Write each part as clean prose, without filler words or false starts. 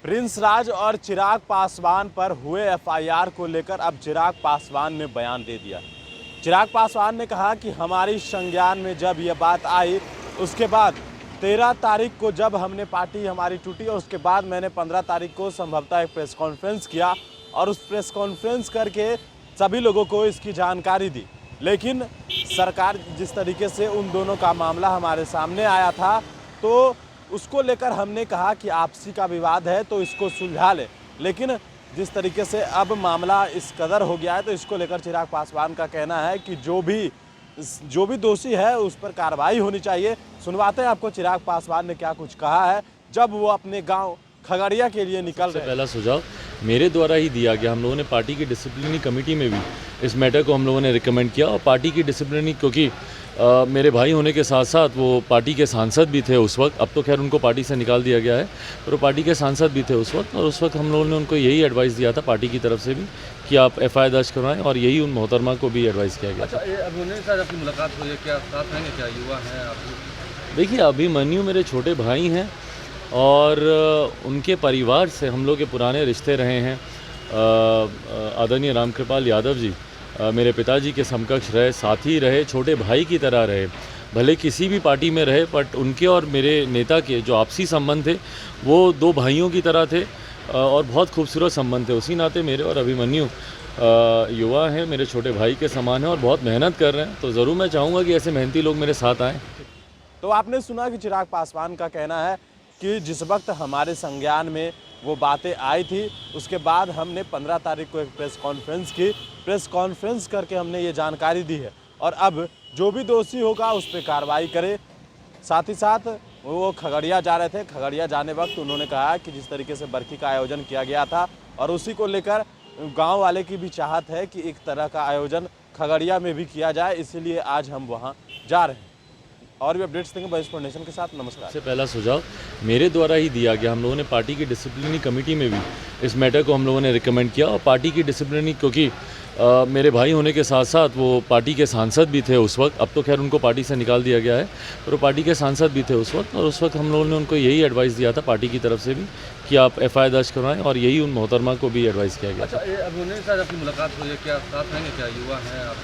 Prince राज और चिराग पासवान पर हुए एफआईआर को लेकर अब चिराग पासवान ने बयान दे दिया। चिराग पासवान ने कहा कि हमारी संज्ञान में जब यह बात आई उसके बाद 13 तारीख को जब हमने पार्टी हमारी टूटी और उसके बाद मैंने 15 तारीख को संभवतः एक प्रेस कॉन्फ्रेंस किया और उस प्रेस कॉन्फ्रेंस करके सभी लोगों को इसकी जानकारी दी। लेकिन सरकार जिस तरीके से उन दोनों का मामला हमारे सामने आया था तो उसको लेकर हमने कहा कि आपसी का विवाद है तो इसको सुलझा ले। लेकिन जिस तरीके से अब मामला इस कदर हो गया है तो इसको लेकर चिराग पासवान का कहना है कि जो भी दोषी है उस पर कार्रवाई होनी चाहिए। सुनवाते हैं आपको चिराग पासवान ने क्या कुछ कहा है जब वो अपने गांव खगड़िया के लिए निकल रहे। पहला सुझाव मेरे द्वारा ही दिया गया। हम लोगों ने पार्टी की डिसिप्लिनरी कमेटी में भी इस मैटर को हम लोगों ने रिकमेंड किया और पार्टी की डिसिप्लिनरी, क्योंकि मेरे भाई होने के साथ साथ वो पार्टी के सांसद भी थे उस वक्त। अब तो खैर उनको पार्टी से निकाल दिया गया है, पर वो पार्टी के सांसद भी थे उस वक्त। और उस वक्त हम लोगों ने उनको यही एडवाइस दिया था पार्टी की तरफ से भी कि आप एफआईआर दर्ज करवाएं, और यही उन मोहतरमा को भी एडवाइस किया गया। अच्छा, अभिमन्यु के साथ आपकी मुलाकात हुई है, क्या साथ रहेंगे, क्या युवा हैं आप? देखिए, अभिमन्यु मेरे छोटे भाई हैं और उनके परिवार से हम लोग के पुराने रिश्ते रहे हैं। आदरणीय रामकृपाल यादव जी मेरे पिताजी के समकक्ष रहे, साथी रहे, छोटे भाई की तरह रहे। भले किसी भी पार्टी में रहे, बट उनके और मेरे नेता के जो आपसी संबंध थे वो दो भाइयों की तरह थे और बहुत खूबसूरत संबंध थे। उसी नाते मेरे और अभिमन्यु युवा हैं, मेरे छोटे भाई के समान हैं और बहुत मेहनत कर रहे हैं। तो ज़रूर मैं चाहूँगा कि ऐसे मेहनती लोग मेरे साथ आएँ। तो आपने सुना कि चिराग पासवान का कहना है कि जिस वक्त हमारे संज्ञान में वो बातें आई थी उसके बाद हमने 15 तारीख को एक प्रेस कॉन्फ्रेंस की। प्रेस कॉन्फ्रेंस करके हमने ये जानकारी दी है और अब जो भी दोषी होगा उस पर कार्रवाई करे। साथ ही साथ वो खगड़िया जा रहे थे। खगड़िया जाने वक्त उन्होंने कहा कि जिस तरीके से बरखी का आयोजन किया गया था और उसी को लेकर गांव वाले की भी चाहत है कि एक तरह का आयोजन खगड़िया में भी किया जाए, इसीलिए आज हम वहाँ जा रहे हैं। और भी अपडेट्स देंगे बहिष्पुर नेशन के साथ। नमस्कार। सबसे पहला सुझाव मेरे द्वारा ही दिया गया। हम लोगों ने पार्टी की डिसिप्लिनरी कमेटी में भी इस मैटर को हम लोगों ने रिकमेंड किया और पार्टी की डिसिप्लिनरी, क्योंकि मेरे भाई होने के साथ साथ वो पार्टी के सांसद भी थे उस वक्त। अब तो खैर उनको पार्टी से निकाल दिया गया है, पर वो पार्टी के सांसद भी थे उस वक्त। और उस वक्त हम लोगों ने उनको यही एडवाइस दिया था पार्टी की तरफ से भी कि आप एफआईआर दर्ज करवाएं, और यही उन मोहतरमा को भी एडवाइस किया गया। अच्छा, अभिमन्यु के साथ आपकी मुलाकात हुई है, क्या साथ रहेंगे, क्या युवा हैं आप?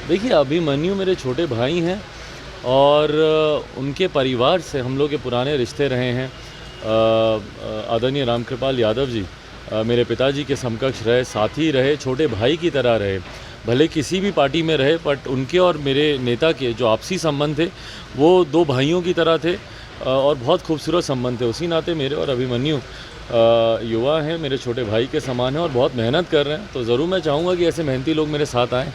देखिए, अभिमन्यु मेरे छोटे भाई हैं और उनके परिवार से हम लोग के पुराने रिश्ते रहे हैं। आदरणीय रामकृपाल यादव जी मेरे पिताजी के समकक्ष रहे, साथी रहे, छोटे भाई की तरह रहे। भले किसी भी पार्टी में रहे, बट उनके और मेरे नेता के जो आपसी संबंध थे वो दो भाइयों की तरह थे और बहुत खूबसूरत संबंध थे। उसी नाते मेरे और अभिमन्यु युवा हैं, मेरे छोटे भाई के समान हैं और बहुत मेहनत कर रहे हैं। तो ज़रूर मैं चाहूँगा कि ऐसे मेहनती लोग मेरे साथ आएँ।